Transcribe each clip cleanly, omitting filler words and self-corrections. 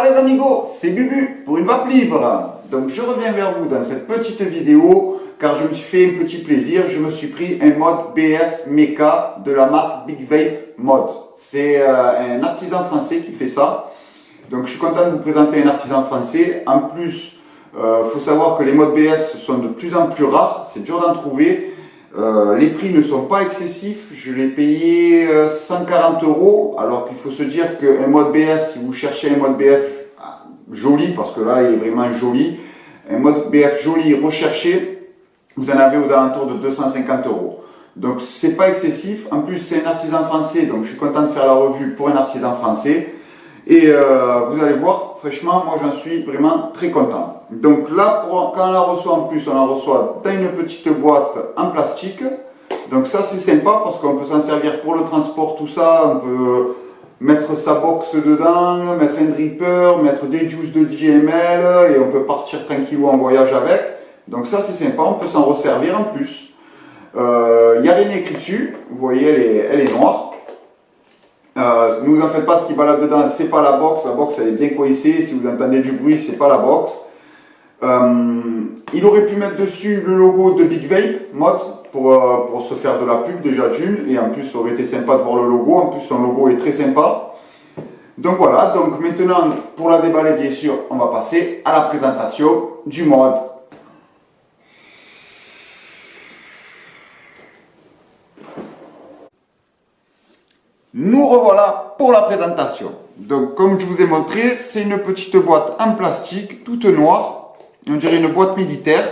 Ciao les amigos, c'est Bubu pour une vape libre. Donc je reviens vers vous dans cette petite vidéo car je me suis fait un petit plaisir. Je me suis pris un mode BF Mecha de la marque Big Vape Mod. C'est un artisan français qui fait ça. Donc je suis content de vous présenter un artisan français. En plus, faut savoir que les modes BF sont de plus en plus rares. C'est dur d'en trouver. Les prix ne sont pas excessifs, je l'ai payé 140 €, alors qu'il faut se dire qu'un mode BF, si vous cherchez un mode BF joli, parce que là il est vraiment joli, un mode BF joli recherché, vous en avez aux alentours de 250 €. Donc c'est pas excessif, en plus c'est un artisan français, donc je suis content de faire la revue pour un artisan français. Et vous allez voir, franchement, moi j'en suis vraiment très content. Donc là, quand on la reçoit en plus, on la reçoit dans une petite boîte en plastique. Donc ça c'est sympa parce qu'on peut s'en servir pour le transport, tout ça. On peut mettre sa box dedans, mettre un dripper, mettre des juices de 10 ml et on peut partir tranquillou en voyage avec. Donc ça c'est sympa, on peut s'en resservir en plus. Il n'y a rien écrit dessus, vous voyez elle est noire. Ne vous en faites pas, ce qui balade dedans, c'est pas la box elle est bien coincée, si vous entendez du bruit, c'est pas la box. Il aurait pu mettre dessus le logo de Big Vape Mod pour se faire de la pub déjà d'une, et en plus ça aurait été sympa de voir le logo, en plus son logo est très sympa. Donc voilà, donc maintenant pour la déballer bien sûr, on va passer à la présentation du mod. Nous revoilà pour la présentation. Donc comme je vous ai montré, c'est une petite boîte en plastique, toute noire. On dirait une boîte militaire.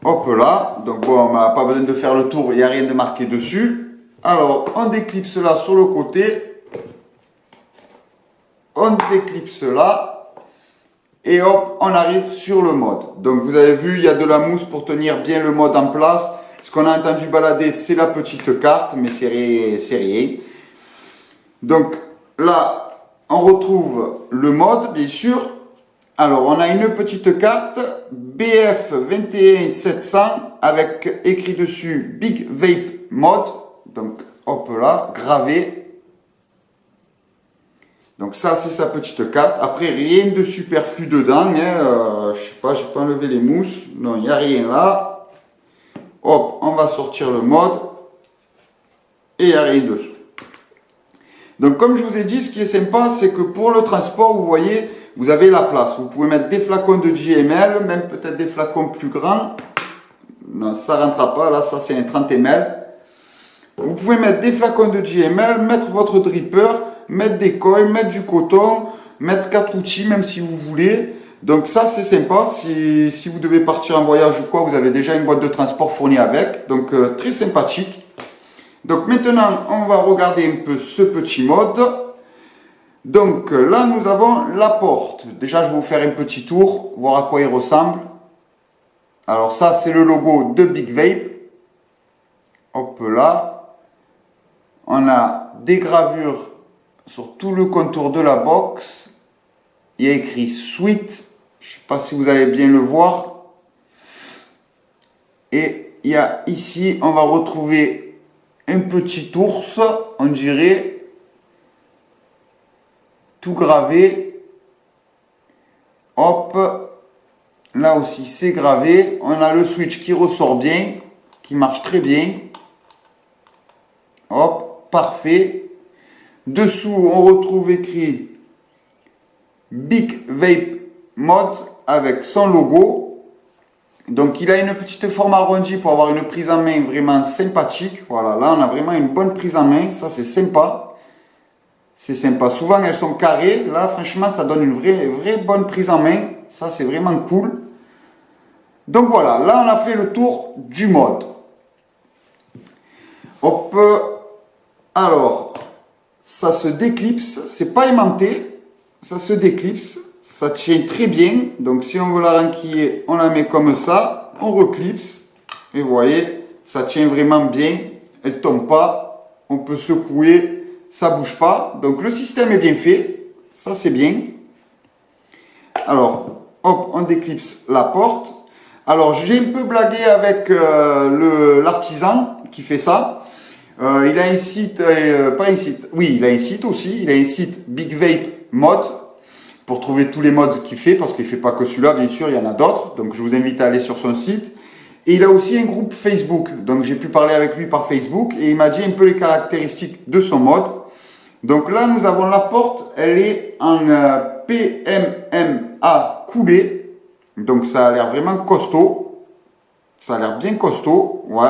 Hop là. Donc bon, on n'a pas besoin de faire le tour, il n'y a rien de marqué dessus. Alors on déclipse là sur le côté. On déclipse là. Et hop, on arrive sur le mode. Donc vous avez vu, il y a de la mousse pour tenir bien le mode en place. Ce qu'on a entendu balader, c'est la petite carte, mais c'est rien. Donc là, on retrouve le mode, bien sûr. Alors, on a une petite carte BF 21700 avec écrit dessus Big Vape Mod. Donc, hop là, gravé. Donc ça, c'est sa petite carte. Après, rien de superflu dedans. Je sais pas, j'ai pas enlevé les mousses. Non, il n'y a rien là. Hop, on va sortir le mode et il n'y a rien dessous. Donc comme je vous ai dit, ce qui est sympa, c'est que pour le transport, vous voyez, vous avez la place. Vous pouvez mettre des flacons de 10 ml, même peut-être des flacons plus grands. Non, ça ne rentrera pas, là ça c'est un 30 ml. Vous pouvez mettre des flacons de 10 ml, mettre votre dripper, mettre des coils, mettre du coton, mettre 4 outils même si vous voulez. Donc ça c'est sympa, si vous devez partir en voyage ou quoi, vous avez déjà une boîte de transport fournie avec, donc très sympathique. Donc maintenant on va regarder un peu ce petit mode. Donc là nous avons la porte, déjà je vais vous faire un petit tour, voir à quoi il ressemble. Alors ça c'est le logo de Big Vape, hop là, on a des gravures sur tout le contour de la box, il y a écrit Sweet. Je ne sais pas si vous allez bien le voir. Et il y a ici, on va retrouver un petit ours, on dirait, tout gravé. Hop, là aussi c'est gravé. On a le switch qui ressort bien, qui marche très bien. Hop, parfait. Dessous, on retrouve écrit Big Vape Mod avec son logo. Donc il a une petite forme arrondie pour avoir une prise en main vraiment sympathique. Voilà, là on a vraiment une bonne prise en main, ça c'est sympa. C'est sympa, souvent elles sont carrées, là franchement ça donne une vraie bonne prise en main. Ça c'est vraiment cool. Donc voilà, là on a fait le tour du mode. Hop, alors ça se déclipse, c'est pas aimanté, ça se déclipse. Ça tient très bien, donc si on veut la renquiller, on la met comme ça, on reclipse, et vous voyez, ça tient vraiment bien, elle ne tombe pas, on peut secouer, ça ne bouge pas, donc le système est bien fait, ça c'est bien. Alors, hop, on déclipse la porte. Alors j'ai un peu blagué avec l'artisan qui fait ça. Il a un site, pas un site, oui, il a un site aussi, il a un site Big Vape mode pour trouver tous les modes qu'il fait, parce qu'il ne fait pas que celui-là, bien sûr, il y en a d'autres. Donc je vous invite à aller sur son site. Et il a aussi un groupe Facebook. Donc j'ai pu parler avec lui par Facebook et il m'a dit un peu les caractéristiques de son mode. Donc là, nous avons la porte, elle est en PMMA coulé. Donc ça a l'air vraiment costaud. Ça a l'air bien costaud. Ouais.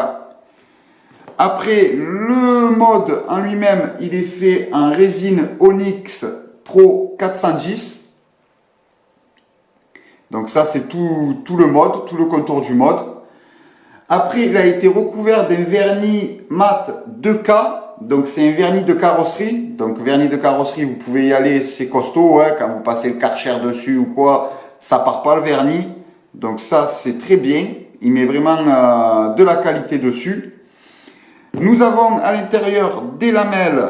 Après, le mode en lui-même, il est fait en résine Onyx Pro 410. Donc ça, c'est tout le mode, tout le contour du mode. Après, il a été recouvert d'un vernis mat 2K. Donc c'est un vernis de carrosserie. Donc vernis de carrosserie, vous pouvez y aller, c'est costaud. Hein, quand vous passez le Karcher dessus ou quoi, ça part pas le vernis. Donc ça, c'est très bien. Il met vraiment de la qualité dessus. Nous avons à l'intérieur des lamelles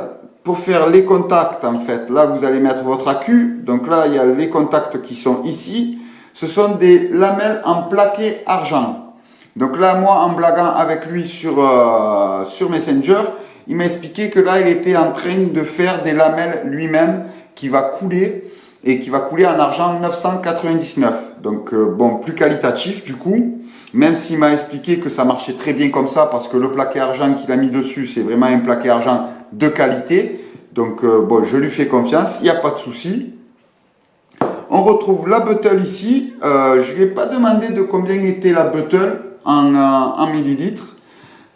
pour faire les contacts. En fait, là, vous allez mettre votre accu. Donc là, il y a les contacts qui sont ici. Ce sont des lamelles en plaqué argent. Donc là, moi, en blaguant avec lui sur Messenger, il m'a expliqué que là, il était en train de faire des lamelles lui-même qui va couler et qui va couler en argent 999. Donc, bon, plus qualitatif du coup, même s'il m'a expliqué que ça marchait très bien comme ça parce que le plaqué argent qu'il a mis dessus, c'est vraiment un plaqué argent de qualité. Donc, bon, je lui fais confiance, il n'y a pas de souci. On retrouve la bottle ici. Je ne lui ai pas demandé de combien était la bottle en millilitres.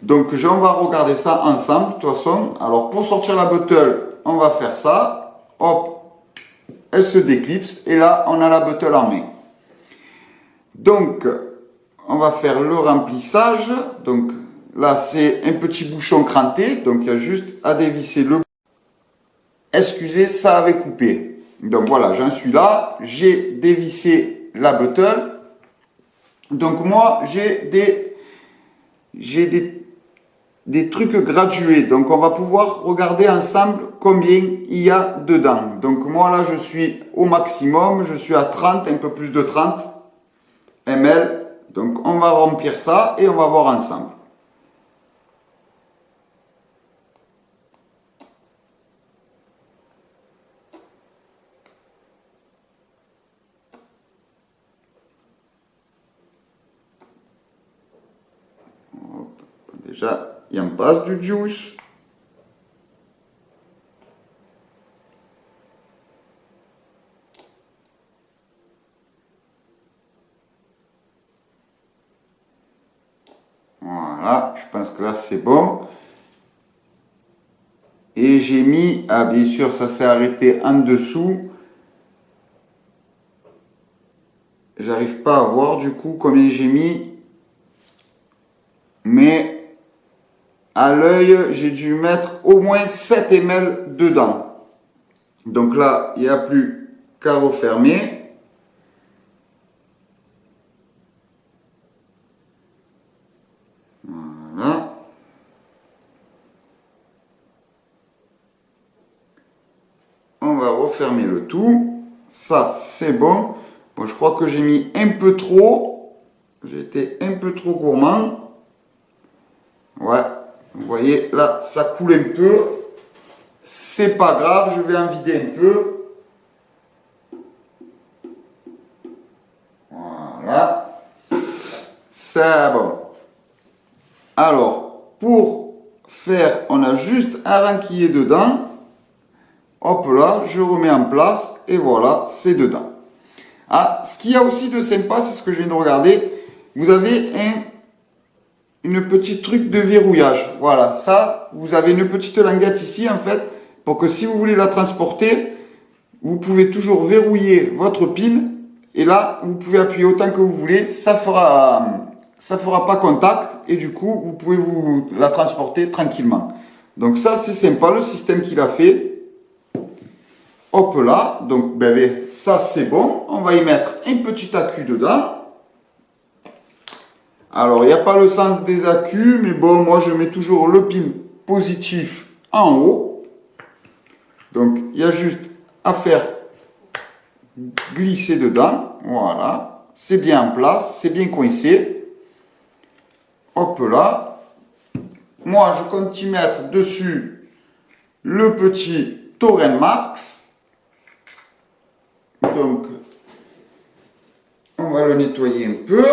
Donc, on va regarder ça ensemble, de toute façon. Alors, pour sortir la bottle, on va faire ça. Hop, elle se déclipse. Et là, on a la bottle en main. Donc, on va faire le remplissage. Donc, là, c'est un petit bouchon cranté. Donc, il y a juste à dévisser le. Excusez, ça avait coupé. Donc, voilà, j'en suis là. J'ai dévissé la bottle. Donc, moi, j'ai des trucs gradués. Donc, on va pouvoir regarder ensemble combien il y a dedans. Donc, moi, là, je suis au maximum. Je suis à 30, un peu plus de 30 ml. Donc, on va remplir ça et on va voir ensemble. Hop. Déjà, il en passe du juice. Voilà, je pense que là c'est bon. Et j'ai mis, ah bien sûr ça s'est arrêté en dessous. J'arrive pas à voir du coup combien j'ai mis. Mais à l'œil, j'ai dû mettre au moins 7 ml dedans. Donc là, il n'y a plus qu'à refermer. Voilà. On va refermer le tout. Ça, c'est bon. Bon, je crois que j'ai mis un peu trop. J'ai été un peu trop gourmand. Ouais. Vous voyez, là, ça coule un peu. C'est pas grave, je vais en vider un peu. Voilà. C'est bon. Alors, pour faire, on a juste à renquiller dedans. Hop là, je remets en place et voilà, c'est dedans. Ah, ce qu'il y a aussi de sympa, c'est ce que je viens de regarder. Vous avez une petite truc de verrouillage. Voilà, ça, vous avez une petite languette ici en fait, pour que si vous voulez la transporter, vous pouvez toujours verrouiller votre pin. Et là, vous pouvez appuyer autant que vous voulez, ça fera pas contact et du coup, vous pouvez vous la transporter tranquillement. Donc ça, c'est sympa le système qu'il a fait. Hop là, donc ben, ça c'est bon. On va y mettre un petit accu dedans. Alors, il n'y a pas le sens des accus, mais bon, moi je mets toujours le pin positif en haut. Donc, il y a juste à faire glisser dedans. Voilà, c'est bien en place, c'est bien coincé. Hop là. Moi, je compte y mettre dessus le petit Torren Max. Donc, on va le nettoyer un peu.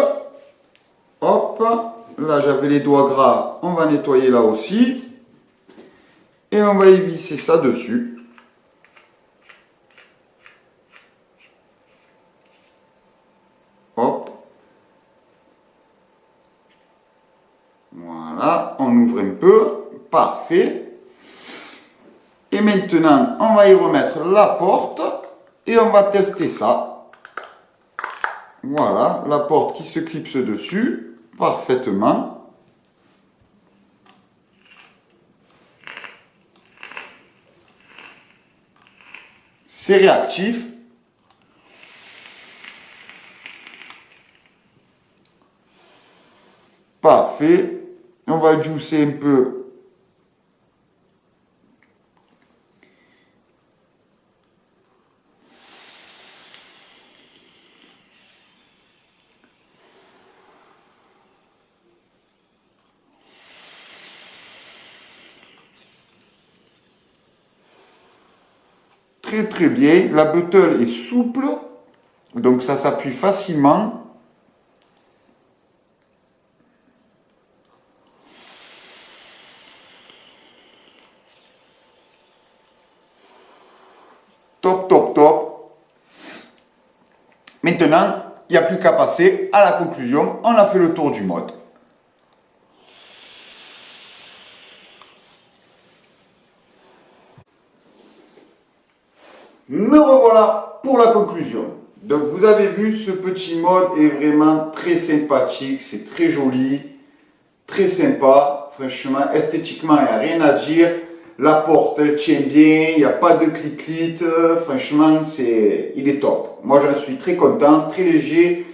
Hop, là j'avais les doigts gras, on va nettoyer là aussi. Et on va y visser ça dessus. Hop. Voilà, on ouvre un peu. Parfait. Et maintenant, on va y remettre la porte et on va tester ça. Voilà, la porte qui se clipse dessus parfaitement. C'est réactif. Parfait. On va juicer un peu. Très très bien. La buttole est souple. Donc ça s'appuie facilement. Top, top, top. Maintenant, il n'y a plus qu'à passer à la conclusion. On a fait le tour du mode. Me revoilà pour la conclusion. Donc vous avez vu, ce petit mode est vraiment très sympathique, c'est très joli, très sympa. Franchement, esthétiquement, il n'y a rien à dire. La porte, elle tient bien, il n'y a pas de clic-clic. Franchement, il est top. Moi, j'en suis très content, très léger,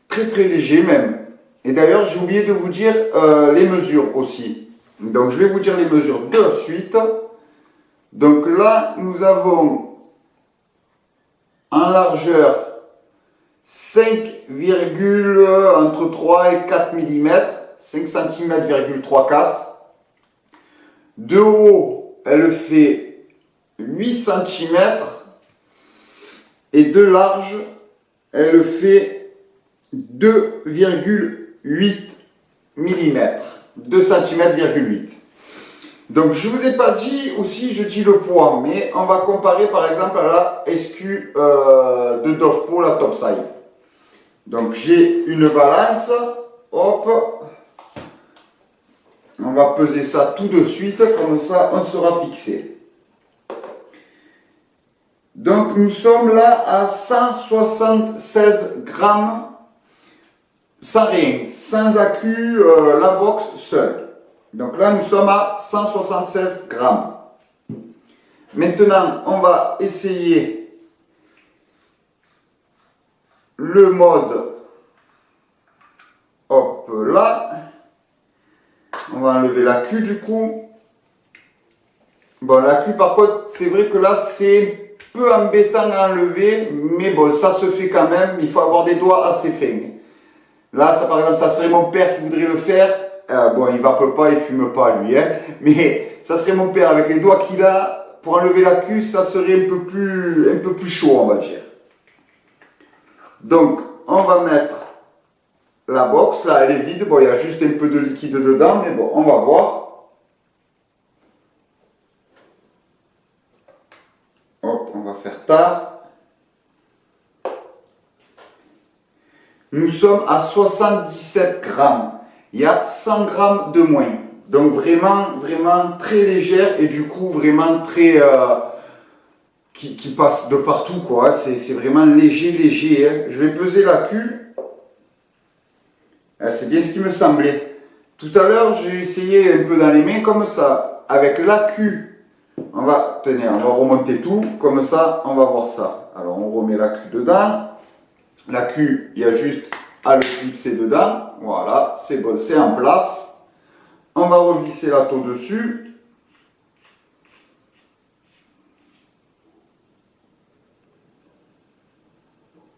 très très léger même. Et d'ailleurs, j'ai oublié de vous dire les mesures aussi. Donc, je vais vous dire les mesures de suite. Donc là, nous avons en largeur 5, entre 3 et 4 mm, 5 cm,34. De haut, elle fait 8 cm et de large, elle fait 2,8 mm, 2 cm,8. Donc je ne vous ai pas dit aussi, je dis le poids, mais on va comparer par exemple à la SQ de Dovpo, la Topside. Donc j'ai une balance, hop, on va peser ça tout de suite, comme ça on sera fixé. Donc nous sommes là à 176 grammes, sans rien, sans accu, la box seule. Donc là nous sommes à 176 grammes. Maintenant on va essayer le mode, hop là. On va enlever la queue du coup. Bon, la queue par contre, c'est vrai que là, c'est un peu embêtant à enlever, mais bon, ça se fait quand même. Il faut avoir des doigts assez fins. Là, ça par exemple, ça serait mon père qui voudrait le faire. Bon, il ne vape pas, il ne fume pas lui, hein. Mais ça serait mon père avec les doigts qu'il a. Pour enlever la queue, ça serait un peu plus chaud, on va dire. Donc, on va mettre la box, là elle est vide, bon il y a juste un peu de liquide dedans, mais bon on va voir. Hop, on va faire tard. Nous sommes à 77 grammes, il y a 100 grammes de moins. Donc vraiment, vraiment très légère et du coup vraiment très... qui passe de partout quoi, c'est vraiment léger, léger. Hein. Je vais peser la queue. C'est bien ce qui me semblait. Tout à l'heure, j'ai essayé un peu dans les mains comme ça. Avec la queue, on va remonter tout. Comme ça, on va voir ça. Alors, on remet la queue dedans. La queue, il y a juste à le clipser dedans. Voilà, c'est bon, c'est en place. On va revisser la taux dessus.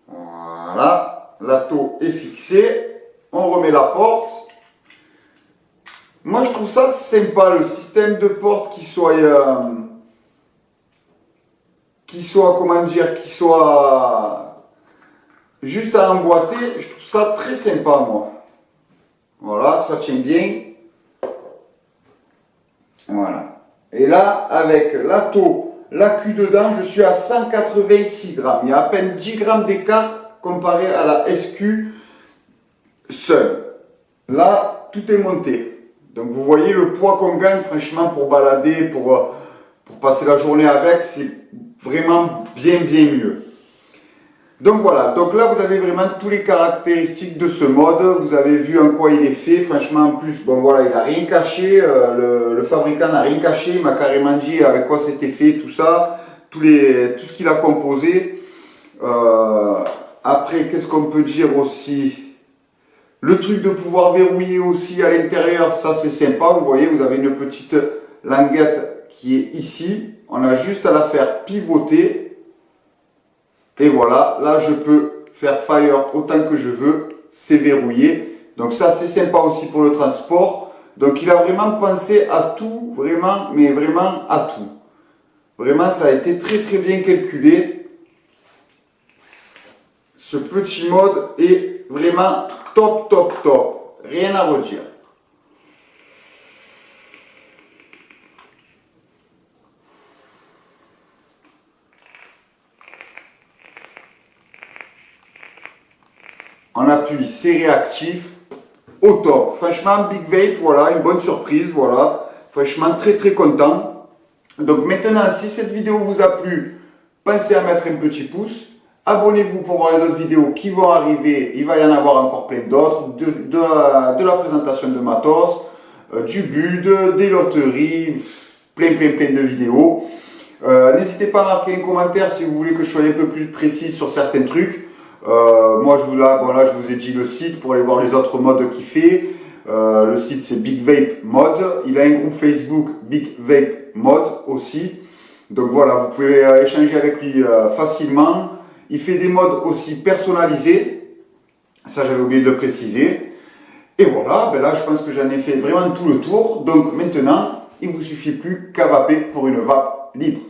Voilà, la taux est fixée. On remet la porte. Moi, je trouve ça sympa, le système de porte qui soit qui soit, comment dire, qui soit juste à emboîter, je trouve ça très sympa, moi. Voilà, ça tient bien. Voilà. Et là, avec la taupe, la queue dedans, je suis à 186 grammes. Il y a à peine 10 grammes d'écart comparé à la SQ seule. Là, tout est monté. Donc, vous voyez le poids qu'on gagne, franchement, pour balader, pour passer la journée avec, c'est vraiment bien mieux. Donc voilà, donc là vous avez vraiment tous les caractéristiques de ce mode, vous avez vu en quoi il est fait, franchement en plus, bon voilà, il n'a rien caché, le fabricant n'a rien caché, il m'a carrément dit avec quoi c'était fait, tout ça, tout ce qu'il a composé. Après, qu'est-ce qu'on peut dire aussi? Le truc de pouvoir verrouiller aussi à l'intérieur, ça c'est sympa, vous voyez, vous avez une petite languette qui est ici, on a juste à la faire pivoter. Et voilà, là je peux faire fire autant que je veux, c'est verrouillé. Donc ça c'est sympa aussi pour le transport. Donc il a vraiment pensé à tout, vraiment, mais vraiment à tout. Vraiment ça a été très bien calculé. Ce petit mode est vraiment top. Rien à redire. On appuie, c'est réactif, au top. Franchement, Big Vape, voilà, une bonne surprise, voilà. Franchement, très content. Donc maintenant, si cette vidéo vous a plu, pensez à mettre un petit pouce. Abonnez-vous pour voir les autres vidéos qui vont arriver. Il va y en avoir encore plein d'autres. De la présentation de matos, du build, des loteries, plein de vidéos. N'hésitez pas à marquer un commentaire si vous voulez que je sois un peu plus précis sur certains trucs. Moi je vous ai dit le site pour aller voir les autres modes qu'il fait. Le site c'est Big Vape Mod. Il a un groupe Facebook Big Vape Mod aussi. Donc voilà, vous pouvez échanger avec lui facilement. Il fait des modes aussi personnalisés. Ça j'avais oublié de le préciser. Et voilà, ben là je pense que j'en ai fait vraiment tout le tour. Donc maintenant, il ne vous suffit plus qu'à vaper pour une vape libre.